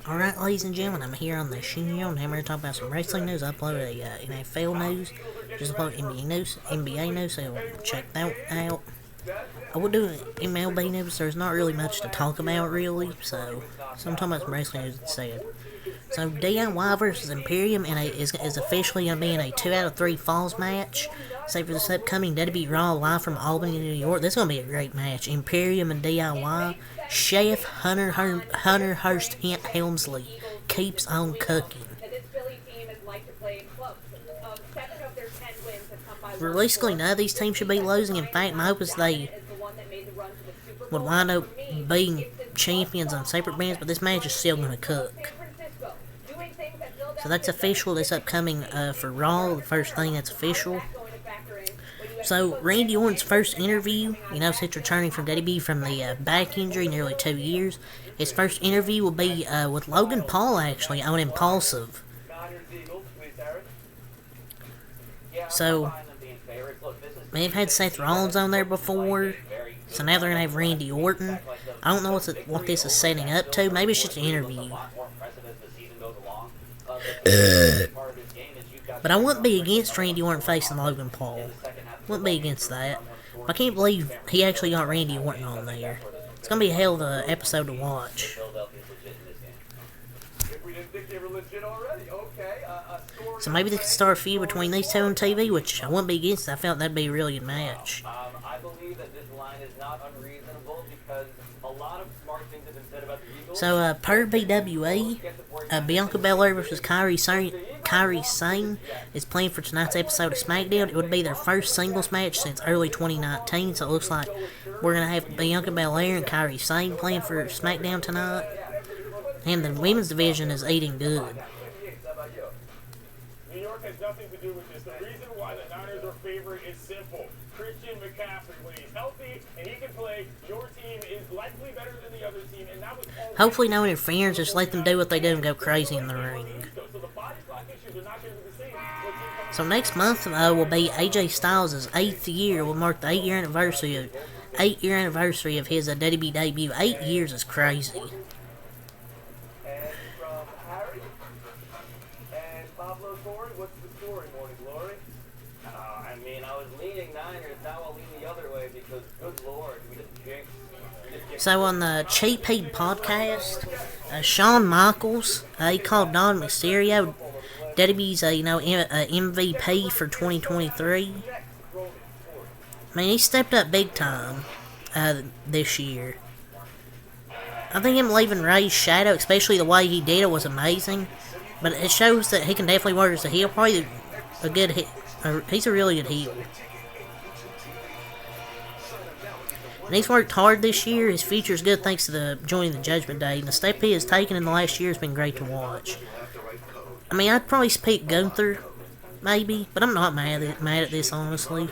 Alright, ladies and gentlemen, I'm here on the show, and I'm here to talk about some wrestling news. I uploaded NFL news, just uploaded NBA news, so check that out. I will do MLB news, there's not really much to talk about, really, so I'm talking about some wrestling news instead. So, DIY versus Imperium is officially going to be in a 2 out of 3 falls match. Say for this upcoming WWE Raw live from Albany, New York. This is going to be a great match. Imperium and DIY. Chef Hunter Hurst Helmsley keeps on cooking. Realistically, none of these teams should be losing. In fact, my hope is they would wind up being champions on separate bands, but this match is still going to cook. So that's official. This upcoming for Raw, the first thing that's official. So Randy Orton's first interview, since returning from WWE from the back injury, nearly 2 years, his first interview will be with Logan Paul, actually, on Impulsive. So, they've had Seth Rollins on there before, so now they're going to have Randy Orton. I don't know what this is setting up to. Maybe it's just an interview. But I wouldn't be against Randy Orton facing Logan Paul. Wouldn't be against that. I can't believe he actually got Randy Orton on there. It's going to be a hell of an episode to watch. So maybe they could start a feud between these two on TV, which I wouldn't be against. I felt that'd be a really good match. I believe that this line is not unreasonable because a lot of smart things have been said about the Eagles. So, per BWE, Bianca Belair versus Kairi Sane is planned for tonight's episode of SmackDown. It would be their first singles match since early 2019, so it looks like we're going to have Bianca Belair and Kairi Sane planned for SmackDown tonight. And the women's division is eating good. New York has nothing to do with this. The reason why the Niners are favored is simple. Christian McCaffrey, when he's healthy and he can play, your team is likely better than the other team, and that was all. Hopefully no interference, just let them do what they do and go crazy in the ring. So next month will be AJ Styles' 8th year. Will mark the 8-year anniversary of his WWE debut. 8 years is crazy. What's the story, Morning Glory? I was leaning Niners, now I'll lean the other way because, good Lord, we just jinxed. So on the Cheap Heat podcast, Shawn Michaels, he called Don Mysterio WWE's MVP for 2023. He stepped up big time this year. I think him leaving Ray's shadow, especially the way he did it, was amazing. But it shows that he can definitely work as a heel. Probably a good heel. He's a really good heel. And he's worked hard this year. His future's good thanks to joining the Judgment Day. And the step he has taken in the last year has been great to watch. I'd probably pick Gunther, maybe. But I'm not mad at this, honestly.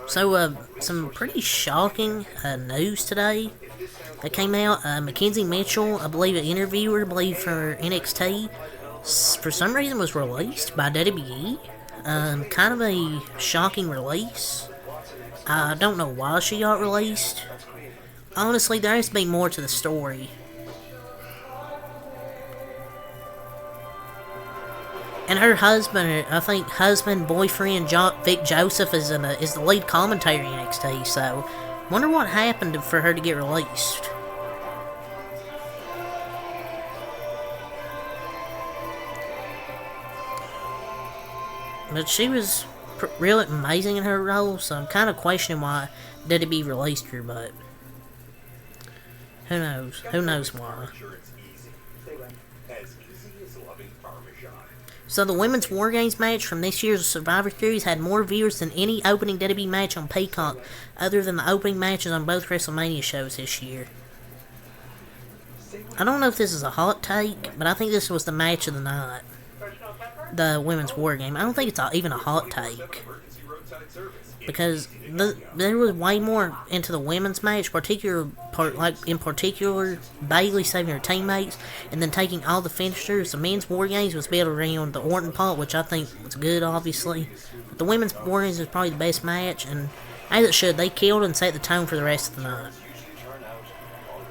So, some pretty shocking news today that came out. Mackenzie Mitchell, I believe an interviewer, for NXT, for some reason was released by WWE. Kind of a shocking release. I don't know why she got released. Honestly, there has to be more to the story. And her husband, boyfriend, Vic Joseph, is the lead commentator in NXT, so wonder what happened for her to get released. But she was really amazing in her role, so I'm kind of questioning why WWE released her, but who knows? Who knows why? So the Women's War Games match from this year's Survivor Series had more viewers than any opening WWE match on Peacock, other than the opening matches on both WrestleMania shows this year. I don't know if this is a hot take, but I think this was the match of the night. The Women's War Game. I don't think it's even a hot take. Because there was way more into the women's match, in particular, Bayley saving her teammates, and then taking all the finishers. The men's War Games was built around the Orton part, which I think was good, obviously. But the women's War Games was probably the best match, and as it should, they killed and set the tone for the rest of the night.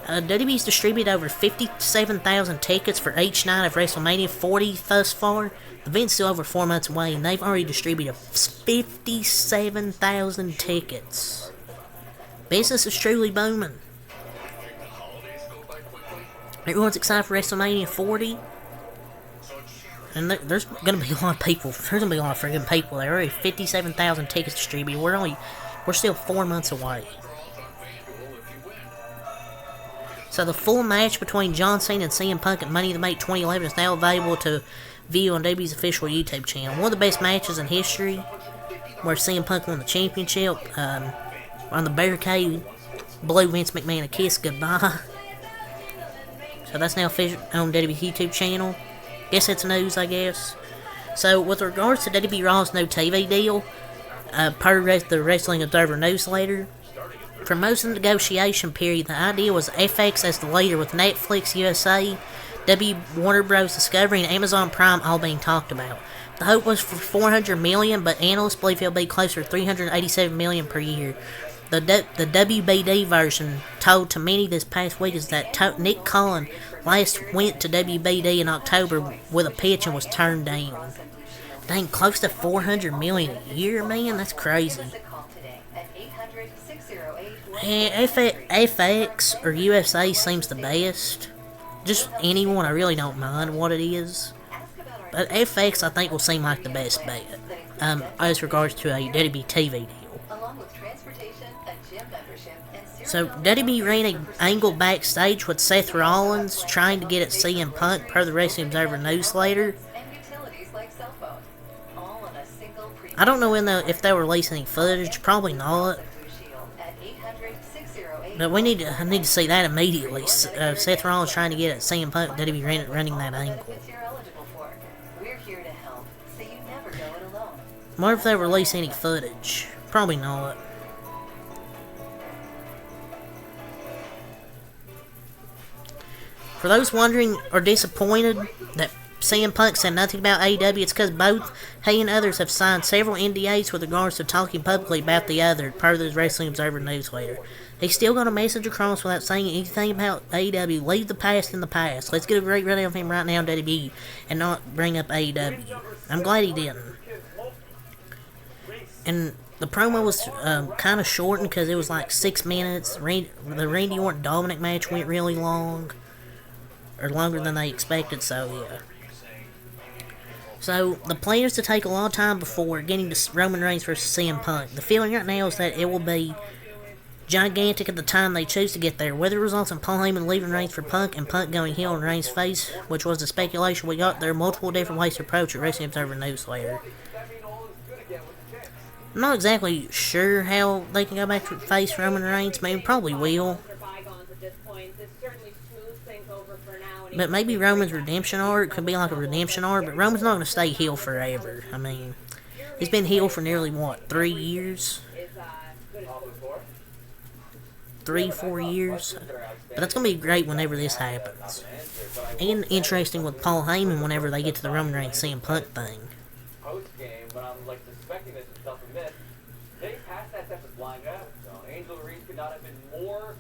WWE's distributed over 57,000 tickets for each night of WrestleMania 40 thus far. The event's still over 4 months away, and they've already distributed 57,000 tickets. Business is truly booming. Everyone's excited for WrestleMania 40. And there's going to be a lot of people. There's going to be a lot of freaking people. There are already 57,000 tickets distributed. We're still 4 months away. So the full match between John Cena and CM Punk at Money in the Bank 2011 is now available to view on WWE's official YouTube channel. One of the best matches in history, where CM Punk won the championship on the barricade, blew Vince McMahon a kiss goodbye. So that's now official on WWE's YouTube channel. Guess that's news, I guess. So with regards to WWE Raw's no TV deal, per the Wrestling Observer newsletter, for most of the negotiation period, the idea was FX as the leader, with Netflix, USA, Warner Bros. Discovery, and Amazon Prime all being talked about. The hope was for $400 million, but analysts believe it'll be closer to $387 million per year. The WBD version told to many this past week is that Nick Khan last went to WBD in October with a pitch and was turned down. Dang, close to $400 million a year, man. That's crazy. FX or USA seems the best. Just anyone, I really don't mind what it is. But FX, I think, will seem like the best bet as regards to a WWE TV deal. So, WWE ran an angle backstage with Seth Rollins trying to get at CM Punk, per the Wrestling Observer newsletter. I don't know if they'll release any footage, probably not. But I need to see that immediately. Seth Rollins trying to get at CM Punk, WWE running that angle. I wonder if they'll release any footage. Probably not. For those wondering or disappointed that CM Punk said nothing about AEW, it's because both he and others have signed several NDAs with regards to talking publicly about the other, per the Wrestling Observer newsletter. He's still going to message across without saying anything about AEW. Leave the past in the past. Let's get a great rid of him right now, WWE, and not bring up AEW. I'm glad he didn't. And the promo was kind of shortened because it was like 6 minutes. The Randy Orton Dominic match went really long. Or longer than they expected, so yeah. So, the plan is to take a long time before getting to Roman Reigns versus CM Punk. The feeling right now is that it will be gigantic at the time they choose to get there. Whether it results in Paul Heyman leaving Reigns for Punk and Punk going heel in Reigns' face, which was the speculation we got, there are multiple different ways to approach it, Wrestling Observer newsletter. I'm not exactly sure how they can go back to face Roman Reigns. Maybe probably will. But maybe Roman's redemption arc could be like a redemption arc, but Roman's not going to stay heel forever. I mean, he's been heel for nearly, 3 years? 3-4 years? But that's going to be great whenever this happens. And interesting with Paul Heyman whenever they get to the Roman Reigns CM Punk thing. Post-game, but I'm suspecting this is self-admit. They passed that test of blind out. So Angel Reese could not have been more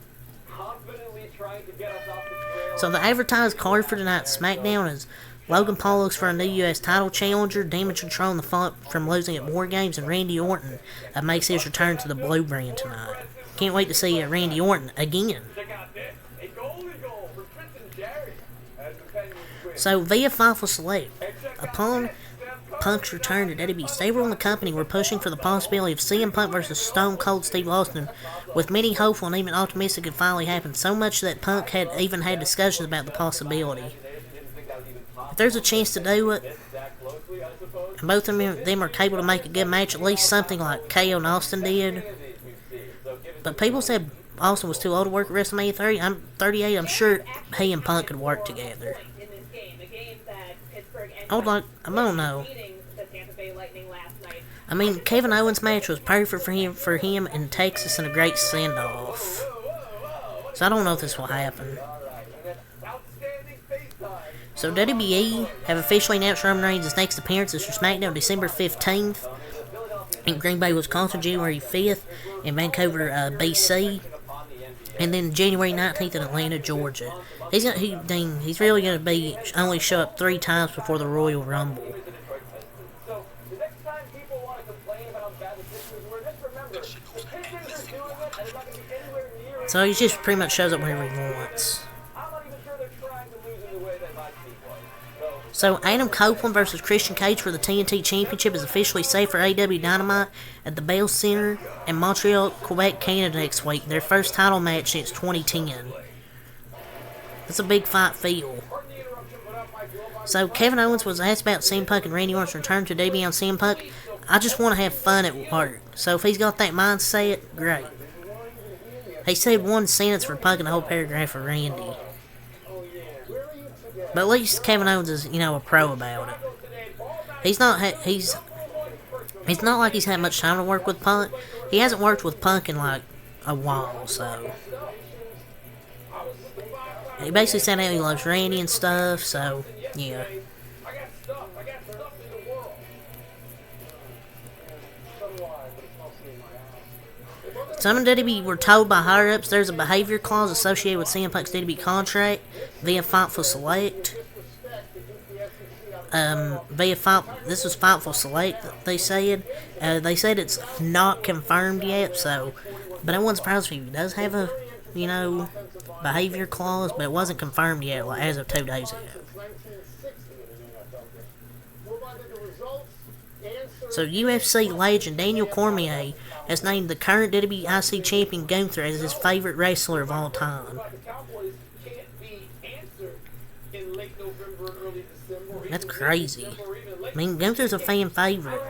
confidently trying to get us off the trail. So the advertised card for tonight's SmackDown is Logan Paul looks for a new U.S. title challenger, Damage Control in the front from losing at War Games, and Randy Orton makes his return to the Blue brand tonight. Can't wait to see Randy Orton again. Check out this. A golden goal for Tristan Jarrett. As the Penguins win. So via Fightful Select, upon Punk's return to WWE, several in the company were pushing for the possibility of CM Punk versus Stone Cold Steve Austin, with many hopeful and even optimistic it finally happened, so much that Punk had even had discussions about the possibility. If there's a chance to do it, and both of them are capable to make a good match, at least something like KO and Austin did. But people said Austin was too old to work at WrestleMania 30. I'm 38. I'm sure he and Punk could work together. I don't know. I mean, Kevin Owens' match was perfect for him in Texas and a great send-off. So I don't know if this will happen. So WWE have officially announced Roman Reigns' next appearances for SmackDown December 15th in Green Bay, Wisconsin, January 5th in Vancouver, BC. And then January 19th in Atlanta, Georgia. He's really gonna be only show up 3 times before the Royal Rumble. So the next time people want to complain about how bad the Pistons were, just remember, the Pistons are doing it, and they're not going to be anywhere near it. So he just pretty much shows up whenever he wants. I'm not even sure they're trying to lose in the way that my team was. So Adam Copeland versus Christian Cage for the TNT Championship is officially set for AW Dynamite at the Bell Center in Montreal, Quebec, Canada next week. Their first title match since 2010. It's a big fight feel. So Kevin Owens was asked about CM Punk and Randy Orton's return to WWE on CM Punk. I just want to have fun at work. So if he's got that mindset, great. He said one sentence for Punk and a whole paragraph for Randy. But at least Kevin Owens is, a pro about it. He's not like he's had much time to work with Punk. He hasn't worked with Punk in like a while, so he basically said how he loves Randy and stuff, so yeah. I got stuff in the world. Some in WWE were told by higher-ups there's a behavior clause associated with CM Punk's WWE contract via Fightful Select. This was Fightful Select, they said. They said it's not confirmed yet, so, but I wasn't surprised if he does have a, behavior clause, but it wasn't confirmed yet, like, as of 2 days ago. So UFC legend Daniel Cormier has named the current WWE IC champion Gunther as his favorite wrestler of all time. That's crazy. I mean, Gunther's a fan favorite,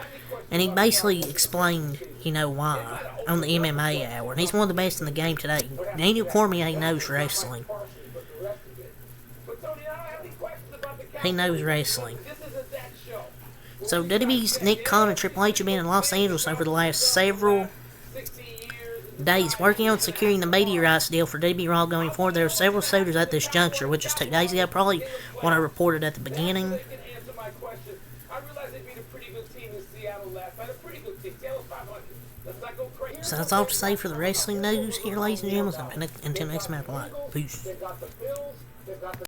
and he basically explained, why, on the MMA Hour. And he's one of the best in the game today. Daniel Cormier knows wrestling. He knows wrestling. So WWE's Nick Khan and Triple H have been in Los Angeles over the last several days working on securing the media rights deal for WWE Raw going forward. There are several suitors at this juncture, which is 2 days ago, probably what I reported at the beginning. So that's all to say for the wrestling news here, ladies and gentlemen. Until next time, peace.